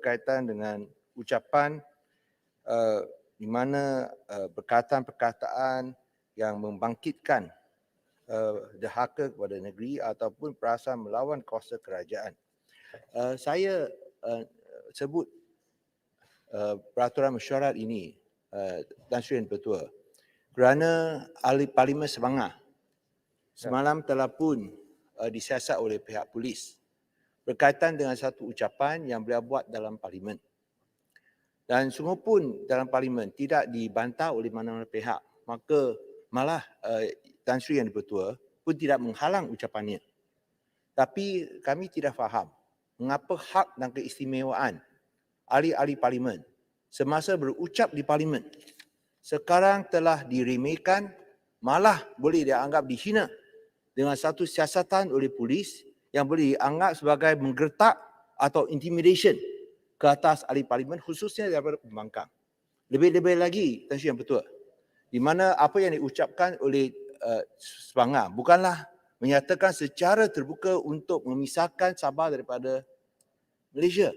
berkaitan dengan ucapan di mana perkataan-perkataan yang membangkitkan dahaka kepada negeri ataupun perasaan melawan kuasa kerajaan. Saya sebut peraturan mesyuarat ini, Tan Sri Yang Dipertua, kerana ahli Parlimen Sabangah semalam telah pun disiasat oleh pihak polis berkaitan dengan satu ucapan yang beliau buat dalam Parlimen. Dan semua pun dalam Parlimen tidak dibantah oleh mana-mana pihak. Maka malah Tan Sri Yang Dipertua pun tidak menghalang ucapannya. Tapi kami tidak faham mengapa hak dan keistimewaan ahli-ahli Parlimen semasa berucap di Parlimen sekarang telah diremehkan, malah boleh dianggap dihina dengan satu siasatan oleh polis yang boleh dianggap sebagai menggertak atau intimidation ke atas ahli Parlimen, khususnya daripada pembangkang. Lebih-lebih lagi, Tan Sri Yang Dipertua, di mana apa yang diucapkan oleh Sabangah bukanlah menyatakan secara terbuka untuk memisahkan Sabah daripada Malaysia,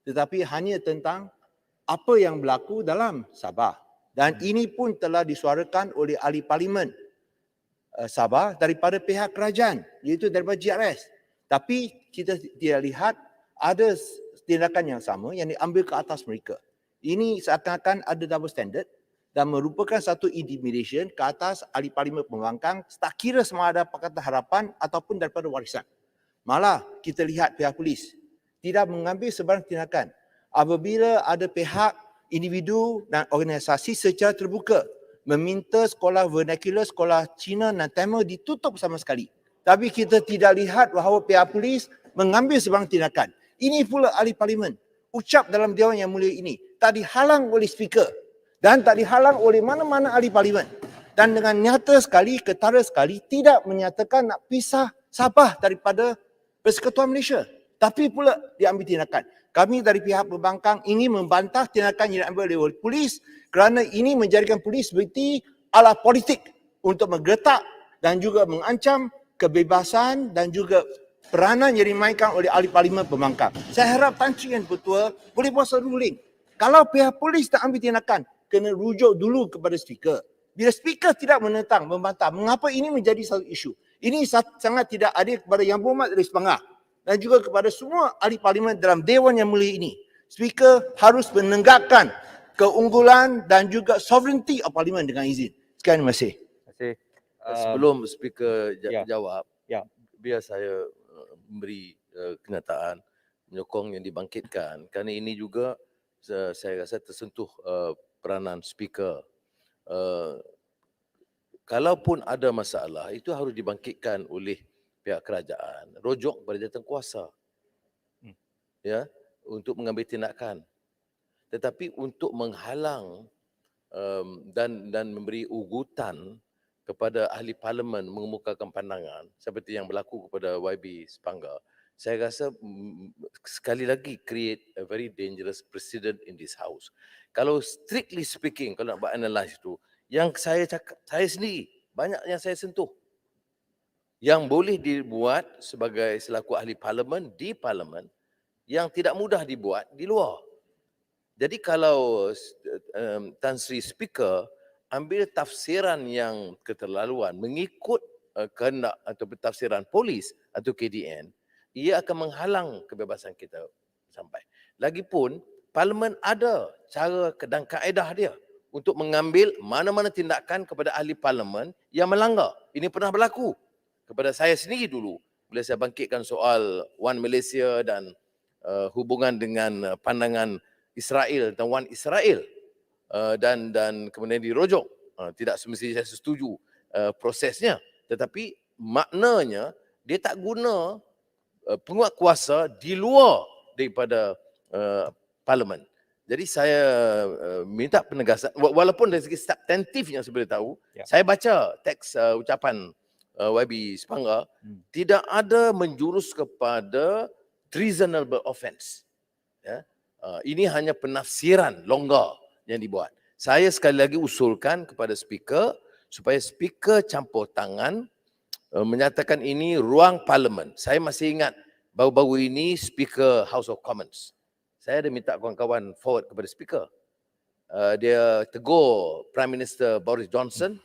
tetapi hanya tentang apa yang berlaku dalam Sabah. Dan ini pun telah disuarakan oleh ahli Parlimen Sabah daripada pihak kerajaan, iaitu daripada GRS. Tapi kita tidak lihat ada tindakan yang sama yang diambil ke atas mereka. Ini seakan-akan ada double standard dan merupakan satu intimidation ke atas ahli Parlimen pembangkang, tak kira sama ada Pakatan Harapan ataupun daripada warisan. Malah kita lihat pihak polis tidak mengambil sebarang tindakan apabila ada pihak, individu dan organisasi secara terbuka meminta sekolah vernacular, sekolah Cina dan Tamil ditutup sama sekali. Tapi kita tidak lihat bahawa pihak polis mengambil sebarang tindakan. Ini pula ahli Parlimen ucap dalam Dewan Yang Mulia ini tak dihalang oleh speaker dan tak dihalang oleh mana-mana ahli Parlimen. Dan dengan nyata sekali, ketara sekali tidak menyatakan nak pisah Sabah daripada Persekutuan Malaysia. Tapi pula diambil tindakan. Kami dari pihak pembangkang ingin membantah tindakan yang diambil oleh polis kerana ini menjadikan polis seperti ala politik untuk menggertak dan juga mengancam kebebasan dan juga peranan yang dimainkan oleh ahli Parlimen pembangkang. Saya harap Tan Sri Yang Dipertua boleh buat satu ruling. Kalau pihak polis tak ambil tindakan, kena rujuk dulu kepada speaker. Bila speaker tidak menentang, membantah, mengapa ini menjadi satu isu? Ini sangat tidak adil kepada Yang Berhormat dari Sabangah dan juga kepada semua ahli Parlimen dalam Dewan Yang Mulia ini. Speaker harus menegakkan keunggulan dan juga sovereignty of Parlimen dengan izin. Sekian, terima kasih. Terima kasih. Sebelum speaker ya. jawab, Ya. biar saya memberi kenyataan menyokong yang dibangkitkan, kerana ini juga saya rasa tersentuh peranan speaker. Kalaupun ada masalah, itu harus dibangkitkan oleh pihak kerajaan, rujuk kepada jawatankuasa ya, untuk mengambil tindakan. Tetapi untuk menghalang dan memberi ugutan kepada ahli Parlimen mengemukakan pandangan seperti yang berlaku kepada YB Sepanggar, saya rasa sekali lagi create a very dangerous precedent in this house. Kalau strictly speaking, kalau nak buat analyse itu, yang saya cakap, saya sendiri banyak yang saya sentuh yang boleh dibuat sebagai selaku ahli Parlimen di Parlimen yang tidak mudah dibuat di luar. Jadi kalau Tan Sri Speaker ambil tafsiran yang keterlaluan mengikut kehendak atau tafsiran polis atau KDN, ia akan menghalang kebebasan kita sampai. Lagipun Parlimen ada cara dan kaedah dia untuk mengambil mana-mana tindakan kepada ahli Parlimen yang melanggar. Ini pernah berlaku kepada saya sendiri dulu bila saya bangkitkan soal One Malaysia dan hubungan dengan pandangan Israel tentang One Israel dan kemudian dirujuk. Tidak semestinya saya setuju prosesnya, tetapi maknanya dia tak guna penguat kuasa di luar daripada Parlimen. Jadi saya minta penegasan, walaupun dari segi substantif yang saya boleh tahu, saya baca teks ucapan YB Sepanggar, tidak ada menjurus kepada treasonable offence. Ya. Ini hanya penafsiran longgar yang dibuat. Saya sekali lagi usulkan kepada speaker supaya speaker campur tangan menyatakan ini ruang Parlimen. Saya masih ingat baru-baru ini speaker House of Commons Saya ada minta kawan-kawan forward kepada speaker. Dia tegur Prime Minister Boris Johnson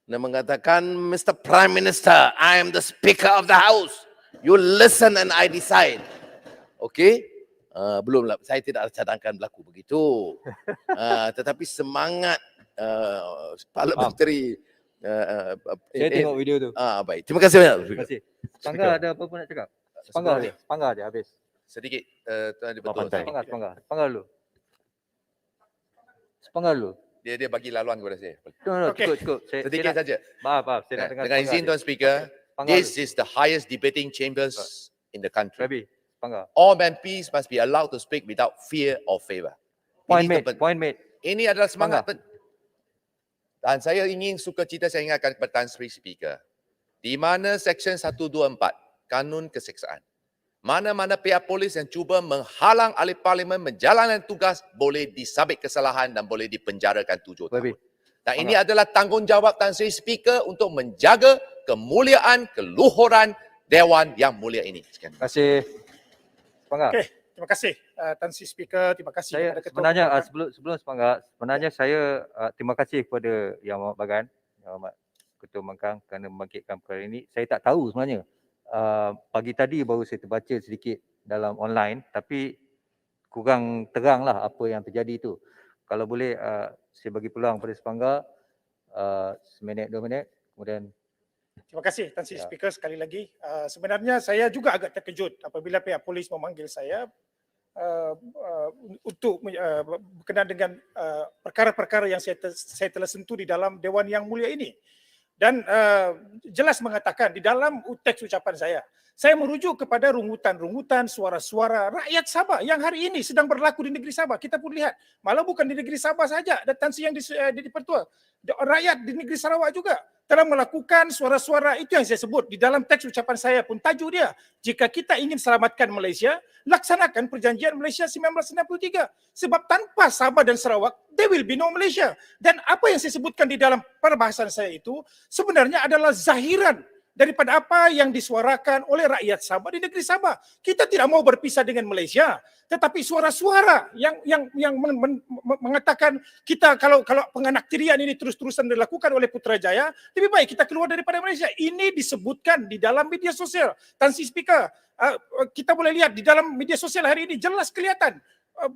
dan mengatakan, Mr. Prime Minister, I am the Speaker of the House. You listen and I decide. Okey? Belumlah, saya tidak cadangkan berlaku begitu. Tetapi semangat parliamentary Saya tengok video tu. baik. Terima kasih banyak. Terima kasih. Speaker. Sepangga ada apa-apa nak cakap? Sepangga dia habis. Sedikit tuan dia betul. Pantai. Sepangga dulu. Sepangga dulu. Dia bagi laluan kepada saya. No, Okey. cukup. Sedikit saja. Maaf. Saya nak dengar Dengan izin Tuan Speaker, Sepangga this is the highest debating chambers in the country. Rabi, Sepangga. All MPs must be allowed to speak without fear or favour. Point Ini made. Ini adalah semangat. Dan saya ingin sukacita saya ingatkan kepada Tan Sri Speaker. Di mana Seksyen 124 Kanun Keseksaan. Mana-mana pihak polis yang cuba menghalang ahli parlimen menjalankan tugas boleh disabit kesalahan dan boleh dipenjarakan 7 Rabi. tahun. Dan ini adalah tanggungjawab Tan Sri Speaker untuk menjaga kemuliaan, keluhuran Dewan yang mulia ini. Sekian. Terima kasih. Sepangga. Okey, terima kasih Tan Sri Speaker, terima kasih Saya kepada Ketua sebenarnya Pembangunan. sebelum Sepangga, sebenarnya saya terima kasih kepada Yang Amat Bagan, Yang Amat Ketua Pembangkang kerana membangkitkan perkara ini. Saya tak tahu sebenarnya. Pagi tadi baru saya terbaca sedikit dalam online, tapi kurang teranglah apa yang terjadi itu. Kalau boleh saya bagi peluang pada Sepangga seminit 2 minit, kemudian Terima kasih Tan Sri Ya. Speaker sekali lagi. Sebenarnya saya juga agak terkejut apabila pihak polis memanggil saya untuk berkenaan dengan perkara-perkara yang saya telah sentuh di dalam Dewan Yang Mulia ini. Dan jelas mengatakan di dalam teks ucapan saya merujuk kepada rungutan-rungutan suara-suara rakyat Sabah yang hari ini sedang berlaku di negeri Sabah. Kita pun lihat, malah bukan di negeri Sabah saja, dan Tan Sri yang di Pertua, rakyat di negeri Sarawak juga telah melakukan suara-suara itu yang saya sebut di dalam teks ucapan saya pun tajuk dia, jika kita ingin selamatkan Malaysia, laksanakan perjanjian Malaysia 1963. Sebab tanpa Sabah dan Sarawak, there will be no Malaysia. Dan apa yang saya sebutkan di dalam perbahasan saya itu sebenarnya adalah zahiran daripada apa yang disuarakan oleh rakyat Sabah di negeri Sabah. Kita tidak mau berpisah dengan Malaysia, tetapi suara-suara yang mengatakan kita kalau penganaktirian ini terus-terusan dilakukan oleh Putrajaya, lebih baik kita keluar daripada Malaysia. Ini disebutkan di dalam media sosial. Tan Sri Speaker, kita boleh lihat di dalam media sosial hari ini jelas kelihatan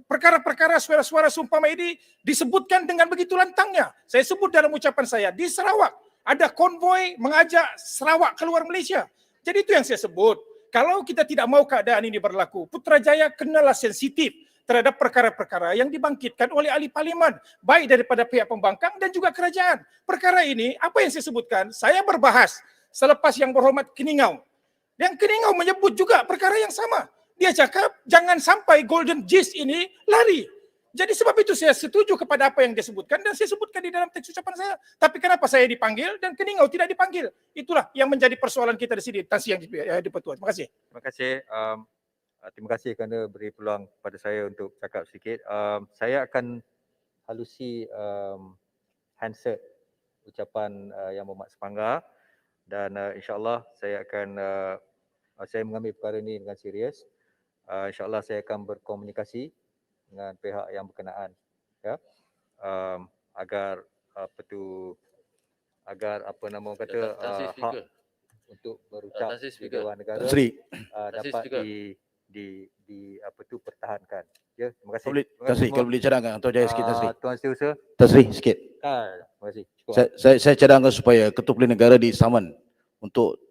perkara-perkara suara-suara seumpama ini disebutkan dengan begitu lantangnya. Saya sebut dalam ucapan saya, di Sarawak ada konvoi mengajak Sarawak keluar Malaysia. Jadi itu yang saya sebut. Kalau kita tidak mau keadaan ini berlaku, Putrajaya kenalah sensitif terhadap perkara-perkara yang dibangkitkan oleh ahli parlimen, baik daripada pihak pembangkang dan juga kerajaan. Perkara ini, apa yang saya sebutkan, saya berbahas selepas Yang Berhormat Keningau. Dan Keningau menyebut juga perkara yang sama. Dia cakap, jangan sampai Golden Gist ini lari. Jadi sebab itu saya setuju kepada apa yang dia sebutkan dan saya sebutkan di dalam teks ucapan saya. Tapi kenapa saya dipanggil dan Keningau tidak dipanggil? Itulah yang menjadi persoalan kita di sini. Tan Sri yang di-Pertua. Terima kasih. terima kasih. Terima kasih kerana beri peluang pada saya untuk cakap sedikit. Saya akan halusi handset ucapan Yang Berhormat Sepangga dan insyaAllah saya akan saya mengambil perkara ini dengan serius. InsyaAllah saya akan berkomunikasi dengan pihak yang berkenaan, ya, agar apa nama orang kata Tan Sri hak Speaker. untuk berucap Tan Sri di Speaker. Dewan Negara Sri, dapat Speaker. pertahankan. Ya, terima kasih. boleh, Terima Tan kasih Sri, semua. kalau boleh cadangkan Tuan Jaya sikit Tan Sri. Tuan Setiausaha. Tan Sri, sikit. Terima kasih. Cukup. Saya cadangkan supaya Ketua Pilihan Negara disaman untuk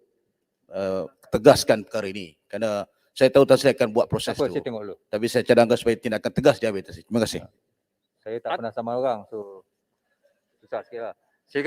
tegaskan perkara ini. Kerana saya tahu Tan Sri akan buat proses Apa tu. saya tengok dulu. Tapi saya cadangkan supaya tindakan tegas diambil Tan Sri. Terima kasih. Saya tak pernah sama orang, so susah sikit lah.